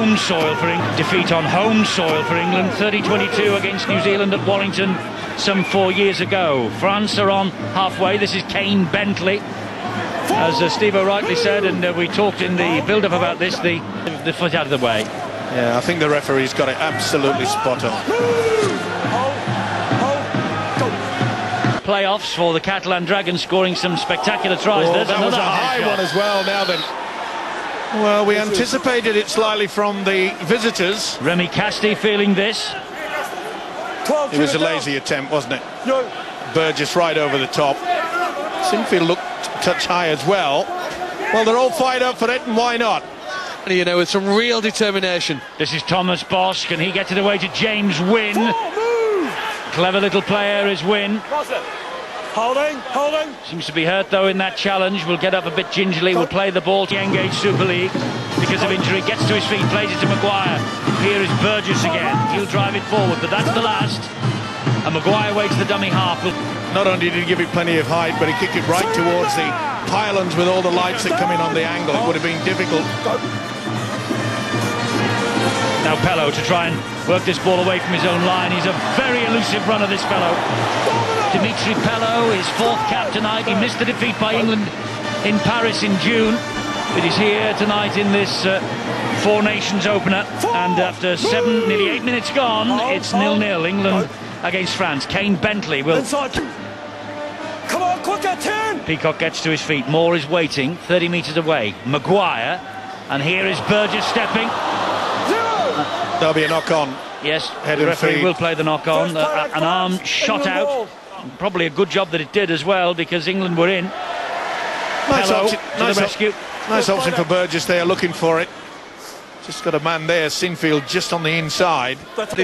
home soil for defeat on home soil for England, 30-22 against New Zealand at Wallington some 4 years ago. France are on halfway. This is Kane Bentley, as Steve-O rightly said, and we talked in the build-up about this, the foot out of the way. Yeah, I think the referee's got it absolutely spot on. Playoffs for the Catalan Dragons, scoring some spectacular tries. There's that was another a high one as well. Now then, well, we anticipated it slightly from the visitors. Remy Casti feeling this. It was a lazy attempt, wasn't it? Burgess right over the top. Sinfield looked a touch high as well. Well, they're all fired up for it, and why not? You know, with some real determination. This is Thomas Bosch. Can he get it away to James Wynne? Clever little player is Wynne. Holding. Seems to be hurt though in that challenge. Will get up a bit gingerly. Will play the ball to the Engage Super League because of injury. Gets to his feet, plays it to Maguire. Here is Burgess again. He'll drive it forward, but that's the last. And Maguire waits the dummy half. Not only did he give it plenty of height, but he kicked it right towards the pylons with all the lights that come in on the angle. It would have been difficult. Now Pello to try and work this ball away from his own line. He's a very elusive runner, this fellow. Dimitri Pello, his fourth cap tonight. He missed the defeat by England in Paris in June, but he's here tonight in this Four Nations opener. And after nearly 8 minutes gone, it's 0-0. England against France. Kane Bentley will... Come on, quicker, turn! Peacock gets to his feet. Moore is waiting, 30 metres away. Maguire, and here is Burgess stepping. There'll be a knock-on. Yes, Head the referee feet. will play the knock-on. An arm shot out. Probably a good job that it did as well, because England were in. Nice Pello option, to the rescue. Nice option for Burgess there, looking for it. Just got a man there, Sinfield, just on the inside.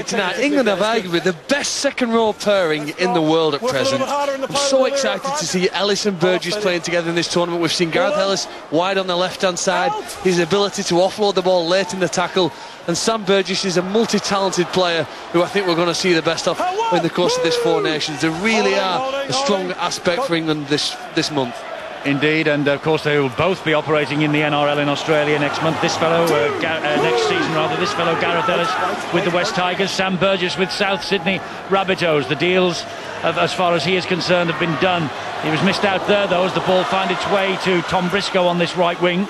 Tonight, England have arguably the best second-row pairing in the world at present. I'm so excited to see Ellis and Burgess playing together in this tournament. We've seen Gareth Ellis wide on the left-hand side, his ability to offload the ball late in the tackle, and Sam Burgess is a multi-talented player who I think we're going to see the best of in the course of this Four Nations. They really are a strong aspect for England this month. Indeed, and of course they will both be operating in the NRL in Australia next month. This fellow, next season rather, this fellow Gareth Ellis with the West Tigers, Sam Burgess with South Sydney Rabbitohs. The deals, as far as he is concerned, have been done. He was missed out there though as the ball found its way to Tom Briscoe on this right wing.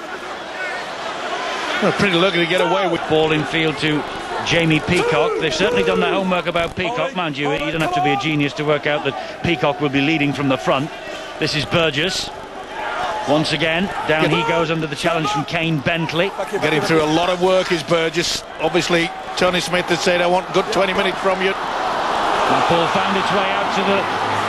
Well, pretty lucky to get away with ball in field to Jamie Peacock. They've certainly done their homework about Peacock, mind you. You don't have to be a genius to work out that Peacock will be leading from the front. This is Burgess. Once again, down he goes under the challenge from Kane Bentley. Getting through a lot of work is Burgess. Obviously, Tony Smith has said, I want a good 20 minutes from you. And ball found its way out to the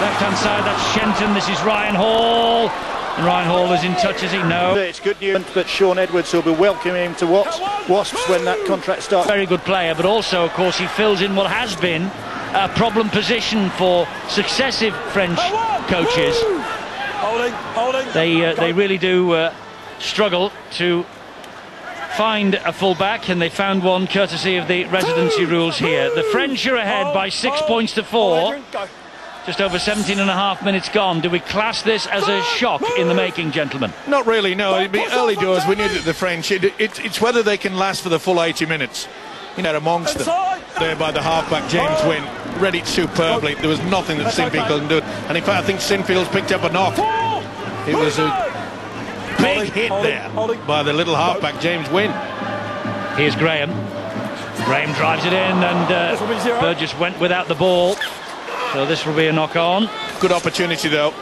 left-hand side. That's Shenton. This is Ryan Hall. And Ryan Hall is in touch, is he? No. It's good news, but Sean Edwards will be welcoming him to Wasps when that contract starts. Very good player, but also, of course, he fills in what has been a problem position for successive French coaches. Holding. They really do struggle to find a full-back, and they found one courtesy of the residency rules here. The French are ahead by 6 points to 4. Just over 17 and a half minutes gone. Do we class this as a shock in the making, gentlemen? Not really, no. It'd be early doors. We knew that the French. It's whether they can last for the full 80 minutes. You know, amongst them. There by the halfback, James Wynne. Read it superbly. There was nothing that Sinfield couldn't do. And in fact, I think Sinfield's picked up a knock. It was a big hit there by the little halfback, James Wynne. Here's Graham. Graham drives it in, and Burgess went without the ball. So this will be a knock-on. Good opportunity, though.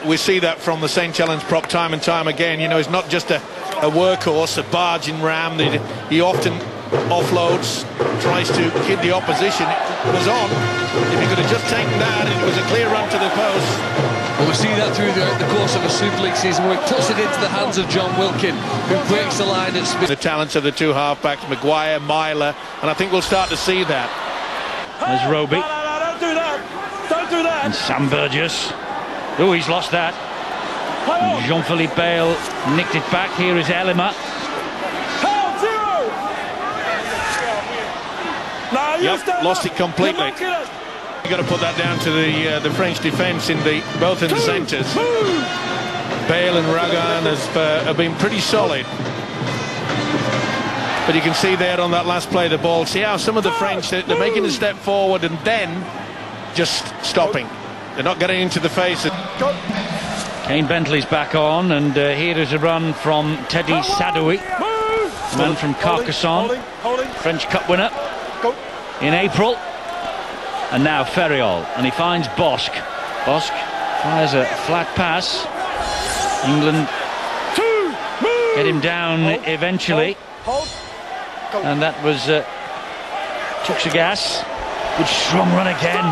We see that from the St. Helens prop time and time again. You know, he's not just a workhorse, a barging ram. He often offloads, tries to kid the opposition. It was on. If he could have just taken that, it was a clear run to the post. Well, we see that through the course of a Super League season where he puts it into the hands of John Wilkin, who breaks the line at speed. The talents of the two halfbacks, Maguire, Myler, and I think we'll start to see that. There's Roby. Don't do that. Don't do that. And Sam Burgess. Oh, he's lost that. Jean-Philippe Bale nicked it back. Here is Elima. Yep, lost it completely. You've got to put that down to the French defence both in the centres. Bale and Ragan have been pretty solid. But you can see there on that last play the ball, see how some of the French, they're making a step forward and then just stopping. They're not getting into the face. Kane Bentley's back on, and here is a run from Teddy Sadoui, man from Carcassonne, French Cup winner in April. And now Ferriol, and he finds Bosque. Bosque fires a flat pass. England get him down eventually. And that was Tuxagas. Good strong run again.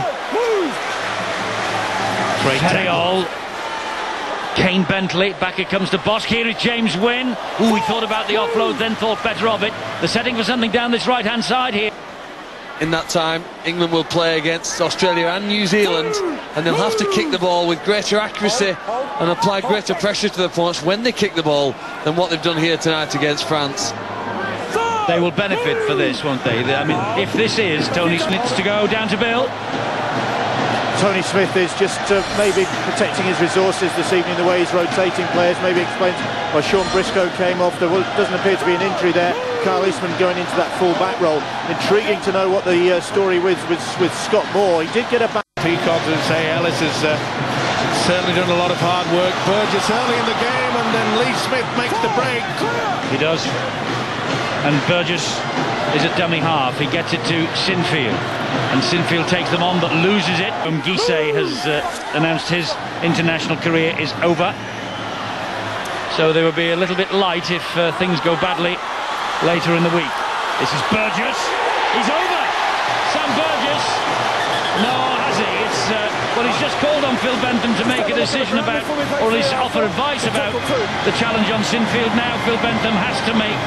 Ferriol. Kane Bentley, back it comes to Bosque. Here is James Wynne. Ooh, he thought about the offload, then thought better of it. They're setting for something down this right-hand side here. In that time, England will play against Australia and New Zealand, and they'll have to kick the ball with greater accuracy and apply greater pressure to the opponents when they kick the ball than what they've done here tonight against France. They will benefit for this, won't they? I mean, if this is Tony Smith's to go down to Bill. Tony Smith is just maybe protecting his resources this evening, the way he's rotating players. Maybe explains why Sean Briscoe came off. There doesn't appear to be an injury there. Carl Eastman going into that full back role. Intriguing to know what the story with Scott Moore. He did get a back. Peacock would say Ellis has certainly done a lot of hard work. Burgess early in the game, and then Lee Smith makes the break. He does. And Burgess is at dummy half. He gets it to Sinfield, and Sinfield takes them on but loses it. Guisset has announced his international career is over, so they will be a little bit light if things go badly later in the week. This is Burgess. He's over. Sam Burgess. No, has he? It's well, he's just called on Phil Bentham to make a decision about, or at least offer advice about the challenge on Sinfield. Now Phil Bentham has to make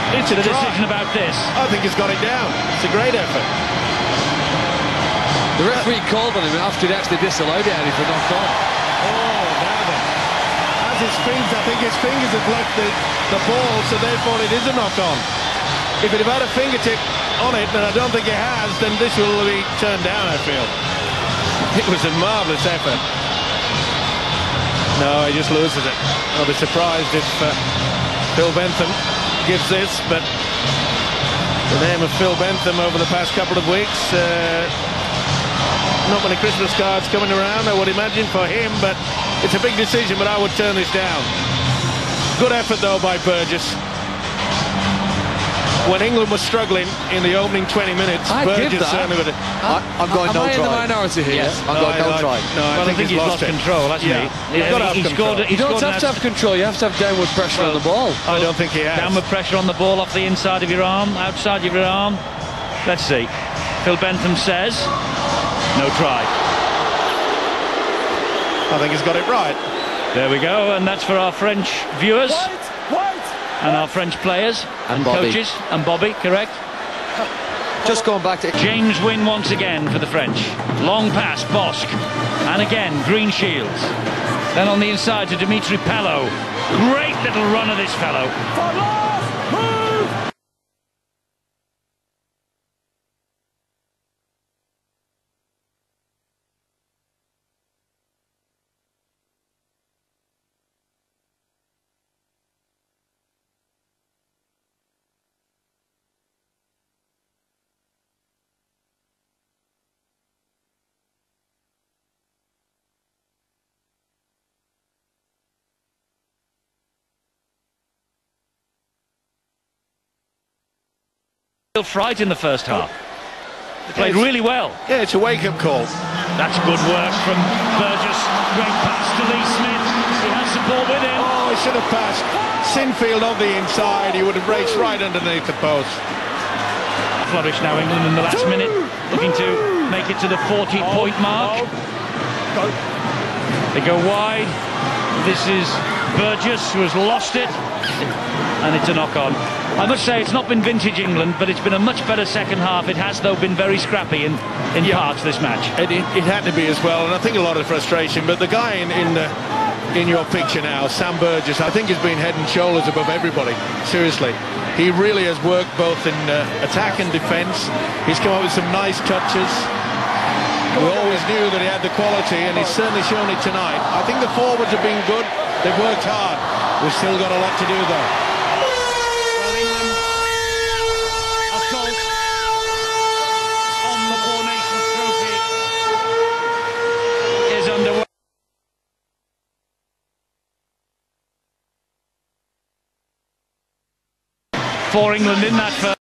a decision about this. I think he's got it down. It's a great effort. The referee called on him after he'd actually disallowed it, Eddie, for knock on. Oh, now then. As his fingers, I think his fingers have left the ball, so therefore it is a knock on. If it had a fingertip on it, and I don't think it has, then this will be turned down, I feel. It was a marvellous effort. No, he just loses it. I'll be surprised if Phil Bentham gives this, but the name of Phil Bentham over the past couple of weeks, not many Christmas cards coming around, I would imagine, for him, but it's a big decision, but I would turn this down. Good effort though by Burgess. When England was struggling in the opening 20 minutes, Burgess certainly would have... I'm going no try. Am I in the minority here? Yes. I'm going no try. No, I think he's lost control, hasn't he? You've got to have control. You don't have to have control, you have to have downward pressure on the ball. I don't think he has. Downward pressure on the ball off the inside of your arm, outside of your arm. Let's see. Phil Bentham says, no try. I think he's got it right. There we go, and that's for our French viewers. And our French players and coaches, and Bobby, correct? Just going back to James Wynne once again for the French. Long pass, Bosque, and again green shields. Then on the inside to Dimitri Pello. Great little run of this fellow. Fright in the first half. They played really well. Yeah, it's a wake-up call. That's good work from Burgess. Great pass to Lee Smith. He has support with him. Oh, he should have passed Sinfield on the inside. He would have raced right underneath the post. Flourish now, England in the last minute, looking to make it to the 40-point mark. They go wide. This is Burgess, who has lost it, and it's a knock-on. I must say it's not been vintage England, but it's been a much better second half. It has, though, been very scrappy in parts this match. It had to be as well, and I think a lot of frustration. But the guy in your picture now, Sam Burgess, I think has been head and shoulders above everybody. Seriously, he really has worked both in attack and defence. He's come up with some nice touches. We always knew that he had the quality, and he's certainly shown it tonight. I think the forwards have been good. They've worked hard. We've still got a lot to do, though. for England in that first.